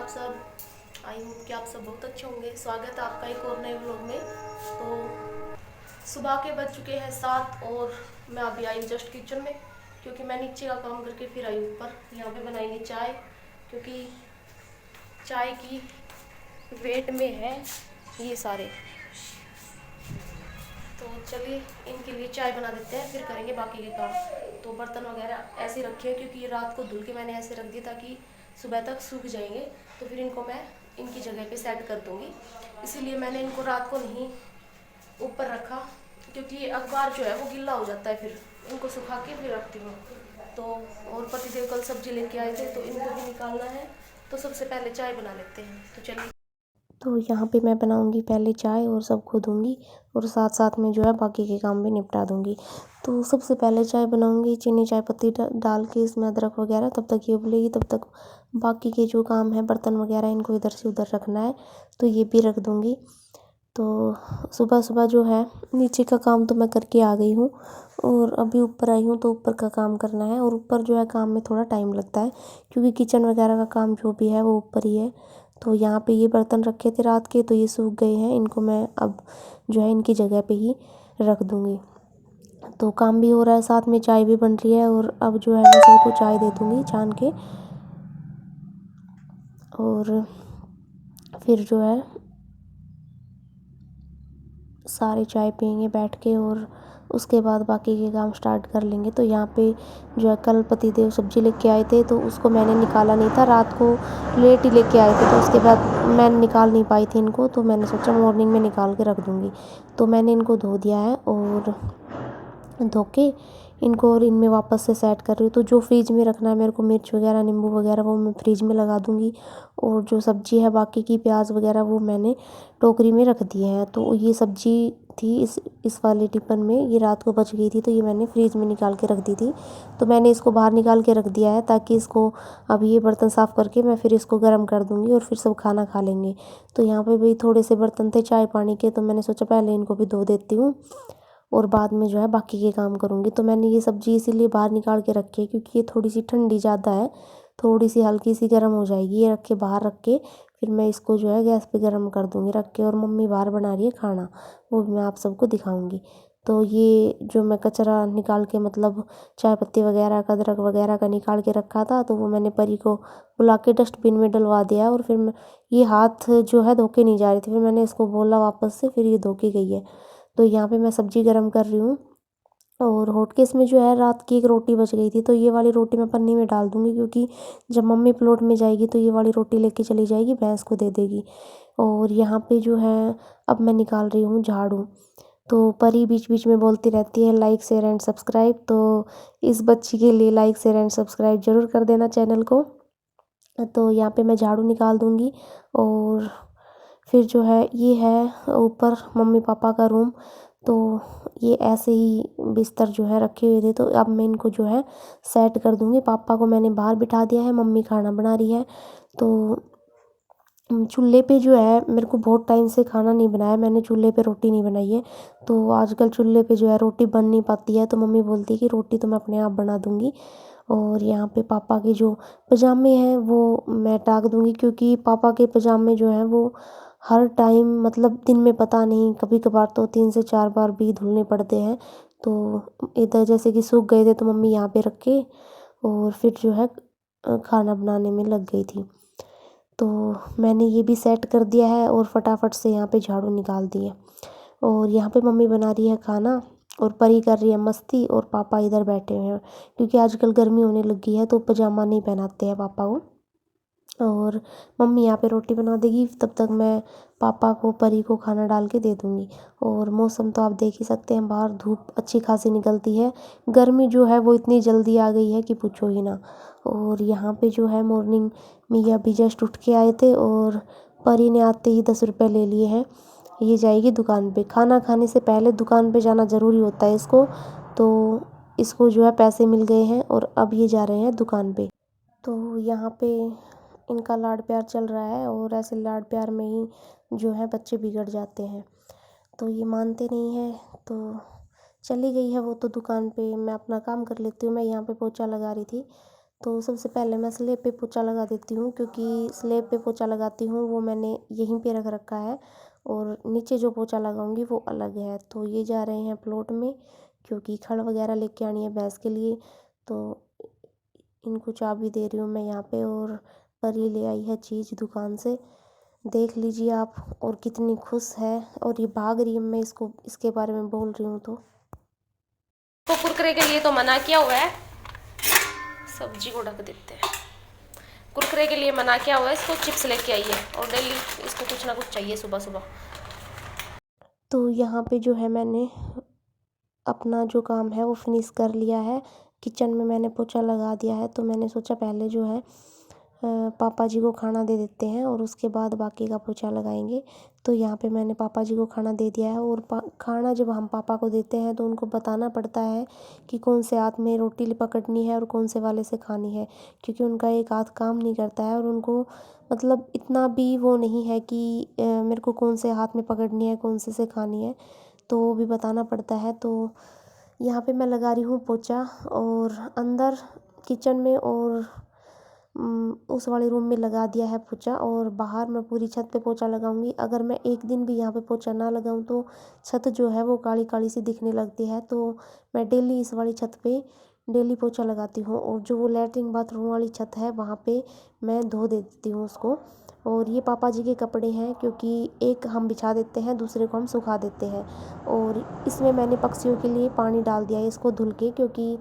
आप सब। I hope कि आप सब बहुत अच्छे होंगे। स्वागत है आपका एक और नए व्लॉग में। तो सुबह के बज चुके हैं 7 और मैं अभी आई हूँ जस्ट किचन में, क्योंकि मैं नीचे का काम करके फिर आई ऊपर। यहाँ पे बनाएंगे चाय, क्योंकि चाय की वेट में है ये सारे। तो चलिए इनके लिए चाय बना देते हैं, फिर करेंगे बाकी के काम। तो बर्तन वगैरह ऐसे रखे हैं, क्योंकि ये रात को धुल के मैंने ऐसे रख दिया ताकि सुबह तक सूख जाएंगे। तो फिर इनको मैं इनकी जगह पे सेट कर दूँगी। इसीलिए मैंने इनको रात को नहीं ऊपर रखा, क्योंकि ये अखबार जो है वो गीला हो जाता है। फिर इनको सुखा के फिर रखती हूँ। तो और पतिदेव कल सब्जी लेके आए थे, तो इनको भी निकालना है। तो सबसे पहले चाय बना लेते हैं। तो चलिए, तो यहाँ पे मैं बनाऊँगी पहले चाय और सबको दूँगी, और साथ साथ में जो है बाकी के काम भी निपटा दूँगी। तो सबसे पहले चाय बनाऊँगी, चीनी चाय पत्ती डाल के इसमें अदरक वगैरह। तब तक ये उबलेगी, तब तक बाकी के जो काम है बर्तन वगैरह इनको इधर से उधर रखना है, तो ये भी रख दूँगी। तो सुबह सुबह जो है नीचे का काम तो मैं करके आ गई हूँ, और अभी ऊपर आई हूँ तो ऊपर का काम करना है। और ऊपर जो है काम में थोड़ा टाइम लगता है, क्योंकि किचन वगैरह का काम जो भी है वो ऊपर ही है। तो यहाँ पे ये बर्तन रखे थे रात के, तो ये सूख गए हैं। इनको मैं अब जो है इनकी जगह पे ही रख दूँगी। तो काम भी हो रहा है, साथ में चाय भी बन रही है। और अब जो है मैं सबको चाय दे दूँगी छान के, और फिर जो है सारे चाय पियेंगे बैठ के, और उसके बाद बाकी के काम स्टार्ट कर लेंगे। तो यहाँ पे जो है कल पतिदेव सब्जी लेके आए थे, तो उसको मैंने निकाला नहीं था, रात को लेट ही लेके आए थे। तो उसके बाद मैं निकाल नहीं पाई थी इनको, तो मैंने सोचा मॉर्निंग में निकाल के रख दूँगी। तो मैंने इनको धो दिया है, और धो के इनको और इनमें वापस से सेट कर रही हूँ। तो जो फ्रिज में रखना है मेरे को, मिर्च वगैरह नींबू वगैरह, वो मैं फ्रिज में लगा दूँगी। और जो सब्ज़ी है बाकी की प्याज वगैरह, वो मैंने टोकरी में रख दिए हैं। तो ये सब्ज़ी थी इस वाले टिफ़िन में, ये रात को बच गई थी, तो ये मैंने फ्रिज में निकाल के रख दी थी। तो मैंने इसको बाहर निकाल के रख दिया है, ताकि इसको अब ये बर्तन साफ़ करके मैं फिर इसको गर्म कर दूँगी, और फिर सब खाना खा लेंगे। तो यहाँ पे भी थोड़े से बर्तन थे चाय पानी के, तो मैंने सोचा पहले इनको भी धो देती हूँ, और बाद में जो है बाकी के काम करूँगी। तो मैंने ये सब्ज़ी इसीलिए बाहर निकाल के रखी है, क्योंकि ये थोड़ी सी ठंडी ज़्यादा है, थोड़ी सी हल्की सी गर्म हो जाएगी। ये रख के बाहर रख के फिर मैं इसको जो है गैस पे गर्म कर दूँगी रख के। और मम्मी बाहर बना रही है खाना, वो भी मैं आप सबको दिखाऊँगी। तो ये जो मैं कचरा निकाल के, मतलब चाय पत्ती वगैरह का, अदरक वगैरह का निकाल के रखा था, तो वो मैंने परी को बुला के डस्टबिन में डलवा दिया। और फिर मैं ये हाथ जो है धो के नहीं जा रही थी, फिर मैंने इसको बोला वापस से, फिर ये धो के गई है। तो यहाँ पे मैं सब्ज़ी गर्म कर रही हूँ। और हॉटकेस में जो है रात की एक रोटी बच गई थी, तो ये वाली रोटी मैं पन्नी में डाल दूँगी, क्योंकि जब मम्मी प्लॉट में जाएगी तो ये वाली रोटी लेके चली जाएगी, भैंस को दे देगी। और यहाँ पे जो है अब मैं निकाल रही हूँ झाड़ू। तो परी बीच बीच में बोलती रहती है लाइक शेयर एंड सब्सक्राइब, तो इस बच्ची के लिए लाइक शेयर एंड सब्सक्राइब ज़रूर कर देना चैनल को। तो यहाँ पे मैं झाड़ू निकाल दूँगी। और फिर जो है ये है ऊपर मम्मी पापा का रूम। तो ये ऐसे ही बिस्तर जो है रखे हुए थे, तो अब मैं इनको जो है सेट कर दूँगी। पापा को मैंने बाहर बिठा दिया है, मम्मी खाना बना रही है। तो चूल्हे पे जो है मेरे को बहुत टाइम से खाना नहीं बनाया, मैंने चूल्हे पे रोटी नहीं बनाई है। तो आजकल चूल्हे पे जो है रोटी बन नहीं पाती है, तो मम्मी बोलती है कि रोटी तो मैं अपने आप बना दूँगी। और यहाँ पे पापा के जो पजामे हैं वो मैं टाक दूँगी, क्योंकि पापा के पजामे जो हैं वो हर टाइम, मतलब दिन में पता नहीं, कभी कभार तो 3 से 4 बार भी धुलने पड़ते हैं। तो इधर जैसे कि सूख गए थे, तो मम्मी यहाँ पे रख के और फिर जो है खाना बनाने में लग गई थी। तो मैंने ये भी सेट कर दिया है, और फटाफट से यहाँ पे झाड़ू निकाल दी है। और यहाँ पे मम्मी बना रही है खाना, और परी कर रही है मस्ती, और पापा इधर बैठे हुए हैं, क्योंकि आजकल गर्मी होने लगी है, तो पजामा नहीं पहनाते हैं पापा को। और मम्मी यहाँ पे रोटी बना देगी, तब तक मैं पापा को परी को खाना डाल के दे दूँगी। और मौसम तो आप देख ही सकते हैं, बाहर धूप अच्छी खासी निकलती है, गर्मी जो है वो इतनी जल्दी आ गई है कि पूछो ही ना। और यहाँ पे जो है मॉर्निंग में ये अभी जस्ट उठ के आए थे, और परी ने आते ही 10 रुपये ले लिए हैं। ये जाएगी दुकान पे, खाना खाने से पहले दुकान पे जाना ज़रूरी होता है इसको। तो इसको जो है पैसे मिल गए हैं, और अब ये जा रहे हैं दुकान पे। तो यहाँ पे इनका लाड प्यार चल रहा है, और ऐसे लाड प्यार में ही जो है बच्चे बिगड़ जाते हैं। तो ये मानते नहीं हैं, तो चली गई है वो तो दुकान पे। मैं अपना काम कर लेती हूँ, मैं यहाँ पे पोछा लगा रही थी। तो सबसे पहले मैं स्लेब पे पोछा लगा देती हूँ, क्योंकि स्लेब पे पोछा लगाती हूँ वो मैंने यहीं पे रख रखा है और नीचे जो पोछा लगाऊंगी वो अलग है। तो ये जा रहे हैं प्लॉट में, क्योंकि खड़ वगैरह लेके आनी है भैंस के लिए। तो इनको चाबी दे रही हूँ मैं यहाँ पे, और परी ले आई है चीज़ दुकान से, देख लीजिए आप। और कितनी खुश है, और ये भाग रही है, मैं इसको इसके बारे में बोल रही हूँ तो कुरकुरे के लिए तो मना किया हुआ है, सब्जी को ढक देते हैं। कुरकुरे के लिए मना किया हुआ है, इसको चिप्स लेके आई है और डेली इसको कुछ ना कुछ चाहिए सुबह सुबह। तो यहाँ पे जो है मैंने अपना जो काम है वो फिनिश कर लिया है। किचन में मैंने पोछा लगा दिया है, तो मैंने सोचा पहले जो है पापा जी को खाना दे देते हैं और उसके बाद बाकी का पोछा लगाएंगे। तो यहाँ पे मैंने पापा जी को खाना दे दिया है, और खाना जब हम पापा को देते हैं तो उनको बताना पड़ता है कि कौन से हाथ में रोटी पकड़नी है और कौन से वाले से खानी है, क्योंकि उनका एक हाथ काम नहीं करता है, और उनको मतलब इतना भी वो नहीं है कि मेरे को कौन से हाथ में पकड़नी है कौन से खानी है, तो वो भी बताना पड़ता है। तो यहाँ पे मैं लगा रही हूँ पोछा, और अंदर किचन में और उस वाले रूम में लगा दिया है पोछा, और बाहर मैं पूरी छत पे पोछा लगाऊंगी। अगर मैं एक दिन भी यहाँ पे पोछा ना लगाऊं तो छत जो है वो काली काली सी दिखने लगती है। तो मैं डेली इस वाली छत पे डेली पोछा लगाती हूँ, और जो वो लैट्रिन बाथरूम वाली छत है वहाँ पे मैं धो देती हूँ उसको। और ये पापा जी के कपड़े हैं, क्योंकि एक हम बिछा देते हैं, दूसरे को हम सुखा देते हैं। और इसमें मैंने पक्षियों के लिए पानी डाल दिया है इसको धुल के, क्योंकि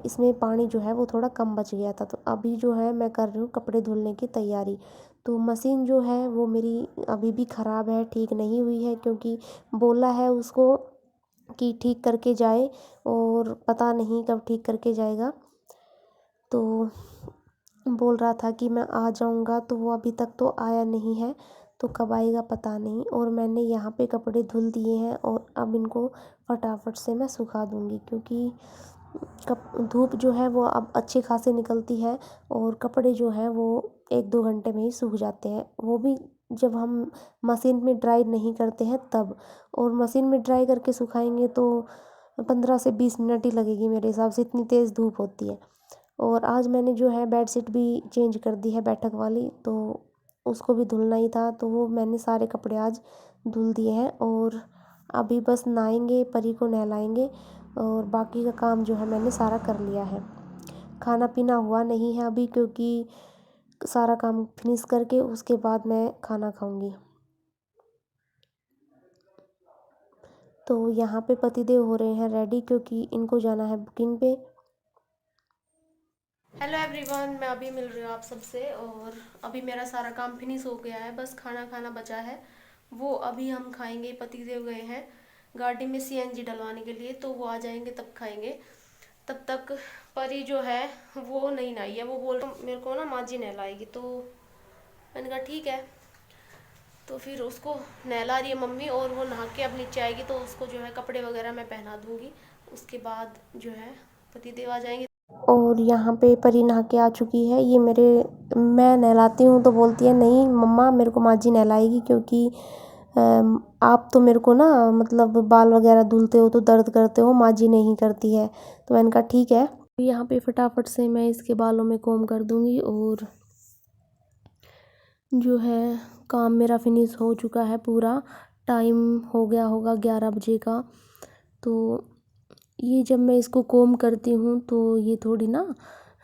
इसमें पानी जो है वो थोड़ा कम बच गया था। तो अभी जो है मैं कर रही हूँ कपड़े धुलने की तैयारी। तो मशीन जो है वो मेरी अभी भी ख़राब है, ठीक नहीं हुई है, क्योंकि बोला है उसको कि ठीक करके जाए, और पता नहीं कब ठीक करके जाएगा। तो बोल रहा था कि मैं आ जाऊंगा, तो वो अभी तक तो आया नहीं है, तो कब आएगा पता नहीं। और मैंने यहाँ पे कपड़े धुल दिए हैं, और अब इनको फटाफट से मैं सुखा दूंगी, क्योंकि धूप जो है वो अब अच्छी खासी निकलती है, और कपड़े जो हैं वो 1-2 घंटे में ही सूख जाते हैं, वो भी जब हम मशीन में ड्राई नहीं करते हैं तब। और मशीन में ड्राई करके सुखाएंगे तो 15 से 20 मिनट ही लगेगी मेरे हिसाब से, इतनी तेज़ धूप होती है। और आज मैंने जो है बेडशीट भी चेंज कर दी है बैठक वाली, तो उसको भी धुलना ही था, तो वो मैंने सारे कपड़े आज धुल दिए हैं। और अभी बस नहाएंगे, परी को नहलाएंगे, और बाकी का काम जो है मैंने सारा कर लिया है। खाना पीना हुआ नहीं है अभी, क्योंकि सारा काम फिनिश करके उसके बाद मैं खाना खाऊंगी। तो यहाँ पे पतिदेव हो रहे हैं रेडी, क्योंकि इनको जाना है बुकिंग पे। हेलो एवरीवन, मैं अभी मिल रही हूँ आप सबसे, और अभी मेरा सारा काम फिनिश हो गया है, बस खाना खाना बचा है, वो अभी हम खाएंगे। पतिदेव गए हैं गाड़ी में सीएनजी डलवाने के लिए, तो वो आ जाएंगे तब खाएंगे। तब तक परी जो है वो नहीं नहाई है, वो बोल रहा मेरे को ना माँ जी नहलाएगी, तो मैंने कहा ठीक है। तो फिर उसको नहला रही है मम्मी, और वो नहा के अब नीचे आएगी, तो उसको जो है कपड़े वगैरह मैं पहना दूंगी। उसके बाद जो है पतिदेव आ जाएंगे। और यहाँ पे परी नहा के आ चुकी है, ये मैं नहलाती हूँ तो बोलती है नहीं मम्मा मेरे को माँ जी नहलाएगी, क्योंकि आप तो मेरे को ना मतलब बाल वगैरह धुलते हो तो दर्द करते हो, माँ जी नहीं करती है। तो मैंने कहा ठीक है। यहाँ पे फटाफट से मैं इसके बालों में कोम कर दूँगी, और जो है काम मेरा फिनिश हो चुका है पूरा। टाइम हो गया होगा 11 बजे का। तो ये जब मैं इसको कोम करती हूँ तो ये थोड़ी ना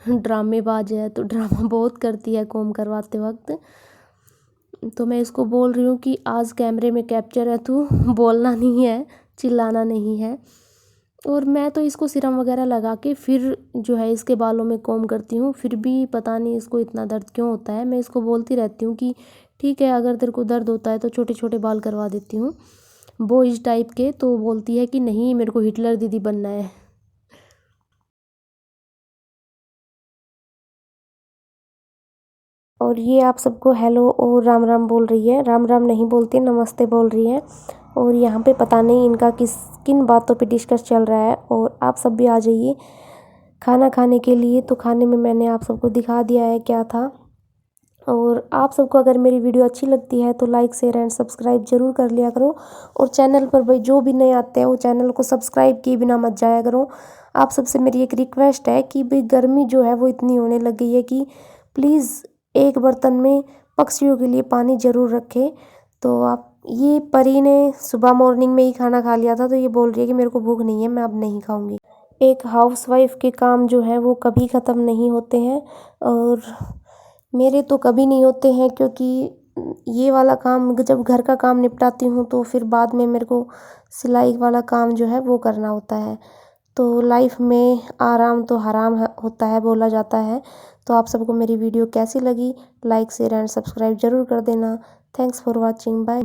ड्रामेबाज है, तो ड्रामा बहुत करती है कोम करवाते वक्त। तो मैं इसको बोल रही हूँ कि आज कैमरे में कैप्चर है, तू बोलना नहीं है, चिल्लाना नहीं है। और मैं तो इसको सीरम वगैरह लगा के फिर जो है इसके बालों में कोम करती हूँ, फिर भी पता नहीं इसको इतना दर्द क्यों होता है। मैं इसको बोलती रहती हूँ कि ठीक है अगर तेरे को दर्द होता है तो छोटे छोटे बाल करवा देती हूँ बॉयज टाइप के। तो बोलती है कि नहीं मेरे को हिटलर दीदी बनना है। और ये आप सबको हेलो और राम राम बोल रही है, राम राम नहीं बोलती, नमस्ते बोल रही है। और यहाँ पे पता नहीं इनका किन बातों पे डिस्कस चल रहा है। और आप सब भी आ जाइए खाना खाने के लिए। तो खाने में मैंने आप सबको दिखा दिया है क्या था। और आप सबको अगर मेरी वीडियो अच्छी लगती है तो लाइक शेयर एंड सब्सक्राइब ज़रूर कर लिया करो। और चैनल पर भाई जो भी नए आते हैं वो चैनल को सब्सक्राइब किए बिना मत जाया करो। आप सबसे मेरी एक रिक्वेस्ट है कि भाई गर्मी जो है वो इतनी होने लग गई है कि प्लीज़ एक बर्तन में पक्षियों के लिए पानी ज़रूर रखें। तो आप ये परी ने सुबह मॉर्निंग में ही खाना खा लिया था, तो ये बोल रही है कि मेरे को भूख नहीं है, मैं अब नहीं खाऊंगी। एक हाउसवाइफ के काम जो है वो कभी ख़त्म नहीं होते हैं, और मेरे तो कभी नहीं होते हैं, क्योंकि ये वाला काम जब घर का काम निपटाती हूँ तो फिर बाद में मेरे को सिलाई वाला काम जो है वो करना होता है। तो लाइफ में आराम तो हराम होता है बोला जाता है। तो आप सबको मेरी वीडियो कैसी लगी, लाइक शेयर एंड सब्सक्राइब ज़रूर कर देना। Thanks for watching, bye bye.